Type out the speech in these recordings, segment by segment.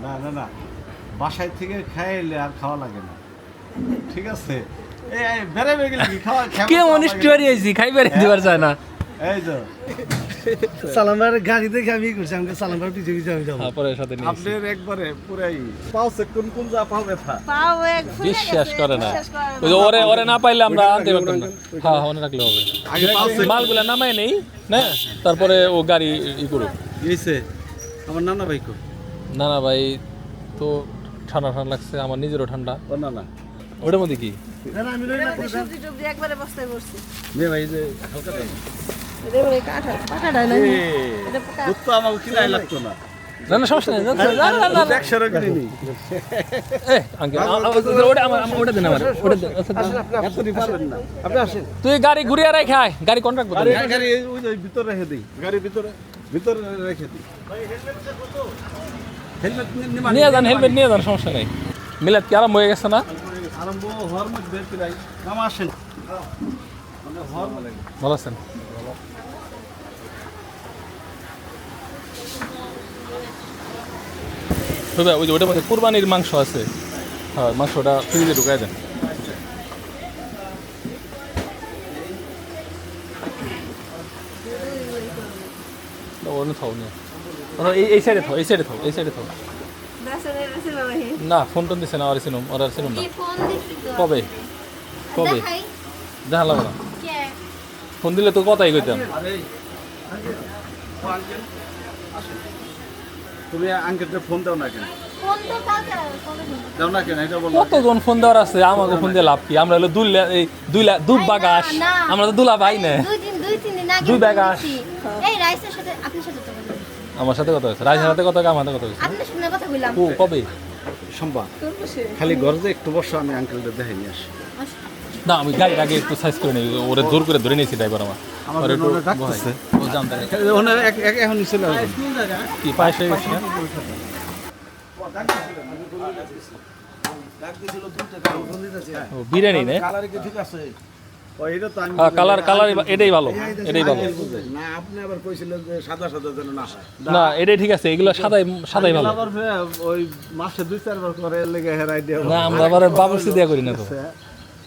না না না, বাসায় থেকে খাইলে আর খাওয়া লাগে না, ঠিক আছে? এই বেড়াবে গেলে কি খাওয়া কেমন স্টোরি হয়েছি খাইবার দিবার চায় না। এই তো সালামার গাড়ি দেখে আমি করছি, আমাকে সালামার পিছিয়ে পিছিয়ে আমি যাবো। পরে সাথে নিয়ে আপনার একবারে পুরাই পাওছে কোন কোন যা পাও ব্যথা। পাও এক ফুলে বিশ্বাস গেছে, করে না। বিশ্বাস করে না। ওই যে ওরে না পাইলে আমরা আনতে পারতাম না। হ্যাঁ মনে রাখলে হবে। আগে পাওছে মালগুলা নামাই নেই না, তারপরে ও গাড়ি করুক। গেছে আমার নানা ভাই কো। না না ভাই, তো ঠান্ডা ঠান্ডা লাগছে, আমার নিজেরও ঠান্ডা। ও না না ওটার মধ্যে কি আমি লই না এটা সবজি টবজি একবারে বস্তায় ভরছি। মে ভাই যে হালকা দেন। এটা বলে কাঁঠা পাকাটা না। এটা পাকা। দুধ তো আমাকে কিনাই লাগতো না, না না সমস্যা নেই। না না না না। 100 টাকা কিনি। এ আঙ্কেল ওটা আমার ওটা দেন আমার ওটা দেন। আচ্ছা, এত নি পারবেন না। আপনি আসেন। তুই গাড়ি ঘুরিয়ে রাখ, খায় গাড়ি কন্ট্রাক্ট করতে। গাড়ি ওই যে ভিতরে রেখে দিই, গাড়ির ভিতরে রেখে দিই। হেলমেট নিয়ে যান, হেলমেট নিয়ে যান, সমস্যা নেই। মিলাদ কি আরম্ভ হয়ে গেছে না? আরম্ভ হওয়ার মধ্যে প্রায় নাম আসেন মানে হওয়ার মধ্যে ভালো আছেন? তবে ওই যে ওটার মধ্যে কুরবানির মাংস আছে, হ্যাঁ মাংসটা ফ্রিজে ঢুকাই দেন। অন্য থাও নিয়ে এই সাইডে থাও, এই সাইডে থাও, এই সাইডে থাও। দাসনে রেছিল নাহি। না ফোন টোন দিছে না, আর চিনুম না। কি ফোন দিছি তো কবে কবে দেখাই দেখা লাগবে না, কে ফোন দিলে তো কথাই কইতাম। তুমি আঙ্কেলকে ফোন দাও না কেন? ফোন তো কালকে ফোন দাও না কেন এটা বলো। কতজন ফোন দেওয়ার আছে, আমাকে ফোন দিয়ে লাভ কি? আমরা হলো দুধ বাগাস, না। আমরা তো দুলা ভাই না। দুই তিন দিন আগে দুই ব্যাগ ফোন আস। দিছি। এই রাইসের সাথে আপনার সাথে তো কথা বলছি। আমার সাথে কথা হয়েছে, রাইসের সাথে কথা, আমার সাথে কথা হয়েছে। আপনার সামনে কথা বললাম ও কবে? সম্ভব তোর বসে। খালি গরজে একটু বসো, আমি আঙ্কেলটা দেখে নিয়ে আসি। না আমি গাড়ির আগে একটু সাইজ করে নিই, ওরে জোর করে ধরে নিয়েছি ড্রাইভার আমার। আমার ওরে একটু জন্য ওরা ডাকতেছে। ও জানতে নেই। এখন চলে আসবেন। কি পায়েস হয়ে গেছে না? ও বিরিয়ানি না? ঠিক আছে। ও এটা তো আমি হ্যাঁ কালার এটাই ভালো, এটাই ভালো। না আপনি আবার কইছিলেন যে সাদা সাদা যেন না হয়। না এটাই ঠিক আছে, এগুলো সাদাই ভালো। আবার ওই মাসে 2-4 বার করে লেগে হের আইডিয়া। না আমরা আবার বাবুর্চি দেয়া করি না তো।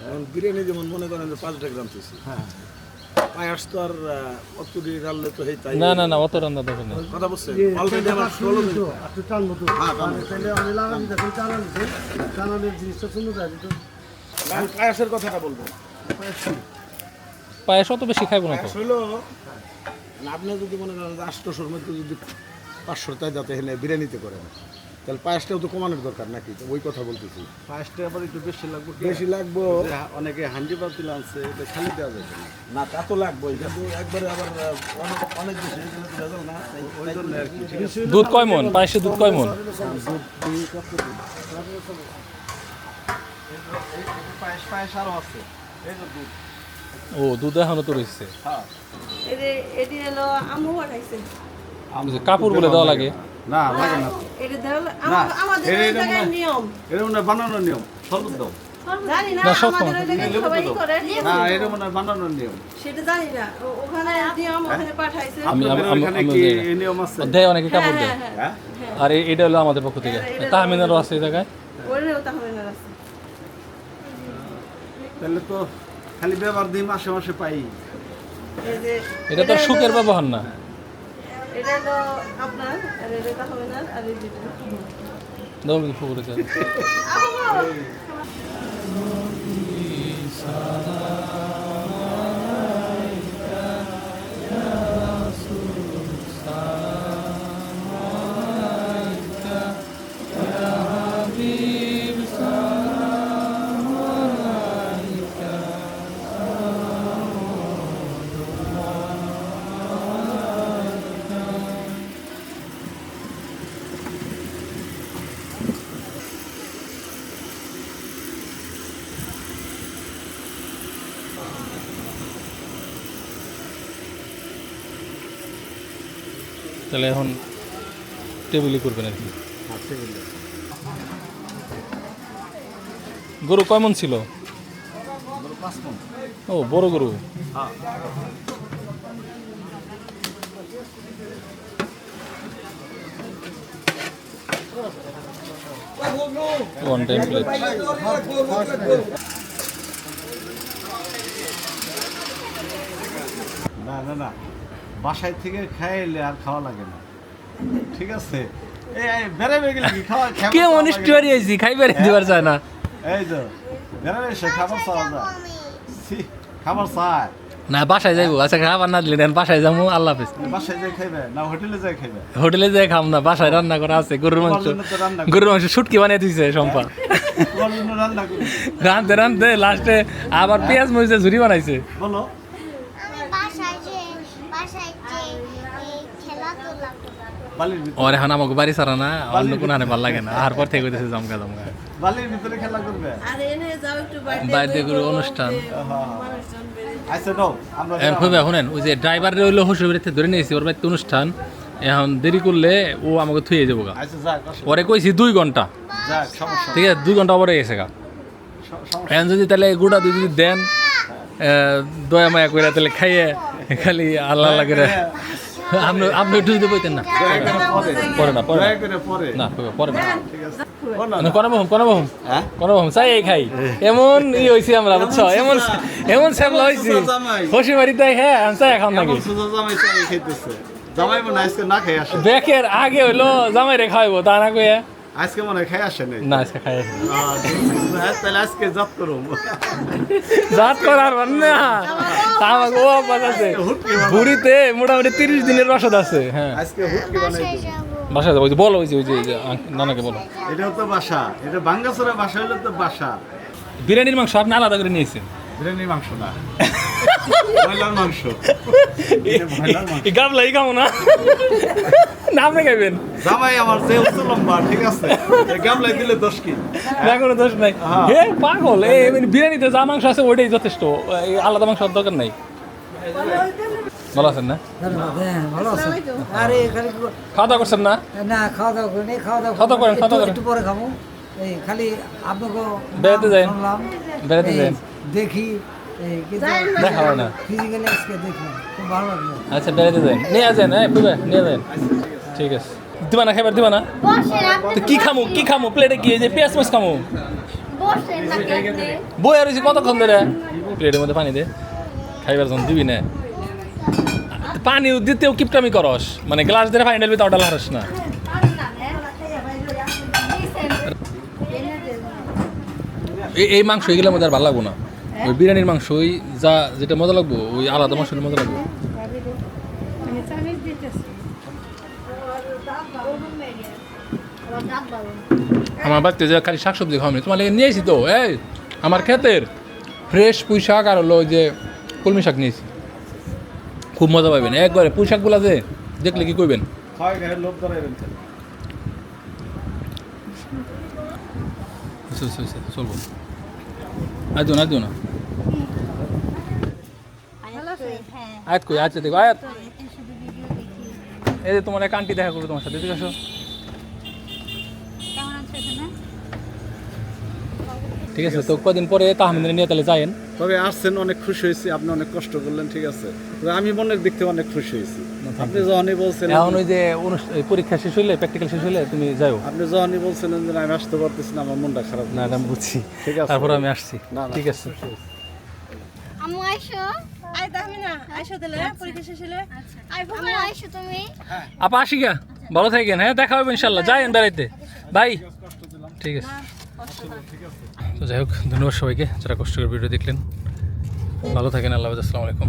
এখন বিরিয়ানি যেমন মনে করেন যে 5 গ্রাম দিছি। হ্যাঁ। পায়াস তো আর অত দিয়ে রাখলে তো হেই তাই। না অত রান্না দরকার নেই। কথা বুঝছেন? অলরেডি আমার 16 দিন। আপনি টানবো তো হ্যাঁ, টানবো। তাহলে আমি লাগাবি দেখুন টানানোর জিনিসটা সুন্দর আছে তো আমি পায়াসের কথাটা বলবো। পায়েস অত বেশি খাইবো না তো। পায়াস হইলো আপনি যদি মনে করেন যে 800-র মধ্যে যদি 500 টাই যাতে হেনে বিরিয়ানিতে করেন, তাহলে পায়াসটাও তো কমানোর দরকার নাকি? তো ওই কথা বলতেছি। ফার্স্টে আবার একটু বেশি লাগবে। বেশি লাগবো অনেকে হান্ডি পাতিল আনছে, এটা খালি দেওয়া যাবে না। না, তা তো লাগবোই, কিন্তু একবারে আবার অনেক বেশি হয়ে গেলে তো ভেজাল না। ওই জন্য আর কি, ঠিক আছে? দুধ কয় মন? পায়েসে দুধ কয় মন? পায়েস আরও আছে, এই যে দুধ। ও দুধ এখনো তো রয়েছে। হ্যাঁ এটি হলো আমু পাঠাইছে। কাপড় বলে দেওয়া লাগে। না লাগে না, এটা ধরো না, আমাদের এটা ওই মনে জায়গায় হয়- নিয়ম। এটা মনে হয় বানানোর নিয়ম। শরবত দাও। জানি না না, সব আমাদের ওই জায়গায় সবাই করে। না এটা মনে হয় বানানোর নিয়ম। সেটা জানি না। ওখানে নিয়ম ওখানে পাঠাইছে। আপনাদের ওখানে কি এই নিয়ম আছে? দেয় অনেকে কাপড় দেয়। হ্যাঁ আর এটা হলো আমাদের পক্ষ থেকে। তাহমিনারও আছে এই জায়গায়। ওরেও তাহলে না আছে। তাহলে তো খালি ব্যবহার দিই, মাসে মাসে পাই। এই যে এটা তো সুখের ব্যবহার না। এটা হলো আপনার আর এটা তাহলে না আর এই যেটা দাও কিন্তু ফুকুরে চাই। তাহলে এখন টেবিলই করবেন আর কি। গরু কয় মন ছিল? 5 মণ। ও বড় গরু। হ্যাঁ ওয়ান টাইম প্লেট। না না না, বাসায় থেকে খাইলে আর খাওয়া লাগে না, ঠিক আছে? এই বেড়াবে গেলে কি খাওয়া কেমন স্টোরি হয়েছি, খাইবার দিবার চায় না। এই তো বেড়াবে সে খাবার চাওয়া যায়, ছি, খাবার চায়। না বাসায় যাইবো, আচ্ছা খাবার না দিলে দেন বাসায় যাবো, আল্লাহ হাফেজ। বাসায় যাই খাইবে না হোটেলে যাই খাইবে? হোটেলে যাই খাম না, বাসায় রান্না করা আছে গরুর মাংস। তোমার জন্য তো রান্না করি। গরুর মাংস শুটকি বানিয়ে দিছে সম্পা। তোমার জন্য রান্না করি। রাঁধতে রাঁধতে লাস্টে আবার পেঁয়াজ মরিচের ঝুরি বানাইছে। বলো। আমি বাসায় যে এই খেলাধুলা বালির ভিতরে, ওর এখন আমাকে বাড়ি ছাড়া না, অন্য কোনো হানে ভাল লাগে না। আর পর থেকে কইতেছে জমকা জমকা বালির ভিতরে খেলা করবে? আর এনে যাও একটু বাইরে বাইরে করে অনুষ্ঠান। মানুষজন আচ্ছা নাও, আমরা এখন খুবই শুনেন, ওই যে ড্রাইভার হইলো শ্বশুর বাড়িতে ধরে নিয়েছি, ওর বাড়িতে অনুষ্ঠান। এখন দেরি করলে ও আমাকে থুয়ে যাবো গা। আচ্ছা যাক, অসুবিধা পরে কইছি 2 ঘন্টা, যাক, সমস্যা ঠিক আছে 2 ঘন্টা পরে গেছে গা। সমস্যা এখন যদি তাহলে গুড়া দুই যদি দেন, দয়া মায়া করে তাহলে খাইয়ে খালি আল্লাহ আল্লাহ করে আপনি আপনি একটু যদি বইতেন না। পরে না, পরে না। দয়া করে পরে। না পরে না। ঠিক আছে। কোন বহুম হ্যাঁ? চাই এই খাই, এমন হয়েছি আমরা, বুঝছো? এমন সেবলা হয়েছি খুশি বাড়িতে, হ্যাঁ চাই এখন নাকি এমন সুযোগ জামাই চাই খাইতেছে। জামাই মনে হয় আজকে না খাই আসে। ব্যাকের আগে হইলো জামাই রে খাইবো, তা না কইয়া আজকে মনে হয় খাই আসে নাই। না আজকে খাই আসি। তাহলে আজকে জাত করুম। জাত করার মানে আমাকে ও অভ্যাস আছে, বুড়িতে মোটামুটি 30 দিনের রসদ আছে। হ্যাঁ আজকে হুটকি বানাই বাসায় দেব। যাবো বাসায় যাবো, ওই যে বলো, ওই যে নানাকে বলো। এটাও তো বাসা, এটা বাঙ্গাসরা বাসা হইলে তো বাসা। বিরিয়ানির মাংস আপনি আলাদা করে নিয়েছেন, বিরিয়ানির মাংস না, ব্রয়লার মাংস। এটা ব্রয়লার মাংস। এই গাবলাই খাবো না, না আপনি খাইবেন। জামাই আমার যে উচ্চ লম্বা, ঠিক আছে? এই গামলায় দিলে 10 কি? না কোনো দোষ নাই। হ্যাঁ। হে পাগল, এই বিরিয়ানিতে যা মাংস আছে ওইটাই যথেষ্ট, এই আলাদা মাংস দরকার নাই। ভালো আছেন না? ভালো আছে। আরে খালি খাওয়া দাওয়া করছেন না? না খাওয়া দাওয়া করিনি, খাওয়া দাওয়া খাওয়া দাওয়া করেন, খাওয়া দাওয়া করেন। একটু পরে খাবো। এই খালি আপনাকে বেড়াতে যান। শুনলাম, বেড়াতে এই যান। দেখি এই কিন্তু দেখা হয় না। ফিজিক্যালি আজকে দেখলাম, খুব ভালো লাগলো। আচ্ছা বেড়াতে যান, নিয়ে যান, হ্যাঁ বুঝবে নিয়ে যান। ঠিক আছে, দিবা না খাইবার দিবা না? বসেন আপনি তো কি খামু প্লেটে কি, এই যে পেঁয়াজ মাছ খামু? বসেন নাকি আপনি বই আর হয়েছি কতক্ষণ ধরে, প্লেটের মধ্যে পানি দে, খাইবার যখন দিবি না পানি দিতেও কিপটামি করস, মানে গ্লাস ধরে পানি ঢালবি, তা ওটা হারস না। এই মাংস এগুলোর মধ্যে আর ভালো লাগবো না, ওই বিরিয়ানির মাংস ওই যা যেটা মজা লাগবো, ওই আলাদা মাংসের মজা লাগবো। আমার বাড়িতে যে খালি শাকসবজি খাওয়ানি, তোমার লেগে নিয়েছি তো, এই আমার ক্ষেতের ফ্রেশ পুঁই শাক আর হলো ওই যে কলমি শাক নিয়েছি, খুব মজা পাবেন একবারে। পুঁই শাকগুলা যে দেখলে কি করবেন, খাওয়াই গায়ে লোভ করাইবেন। চলবো আজ দিও না, আজ দিও না, আয়াত কই, আচ্ছা দেখো আয়াত, এই যে তোমার এক আন্টি দেখা করবে তোমার সাথে, ঠিক আছে? ঠিক আছে, তো কদিন পরে তাহমিদের নিয়ে তাহলে যায়েন। তবে আসছেন, অনেক খুশি হয়েছি। আপনি অনেক কষ্ট করলেন, ঠিক আছে? তবে আমি মনের দিক থেকে অনেক খুশি হয়েছি। আপনি যখনই বলছেন, এখন ওই যে পরীক্ষা শেষ হইলে, প্র্যাকটিক্যাল শেষ হইলে তুমি যাও। আপনি যখনই বলছিলেন যে আমি আসতে পারতেছি না, আমার মনটা খারাপ। না আমি বুঝছি, ঠিক আছে। তারপর আমি আসছি। না, না। ঠিক আছে, আমু আইসো আই তাহমি না আইসো দিলে পরীক্ষা শেষ হলে আই আমু আইসো তুমি আপা আসি গা, ভালো থাকেন, হ্যাঁ দেখা হবে ইনশাল্লাহ, যাইন বেড়াইতে, বাই। ঠিক আছে, তো যাই হোক, ধন্যবাদ সবাইকে যারা কষ্ট করে ভিডিও দেখলেন। ভালো থাকেন, আল্লাহ হাফেজ, আসসালামু আলাইকুম।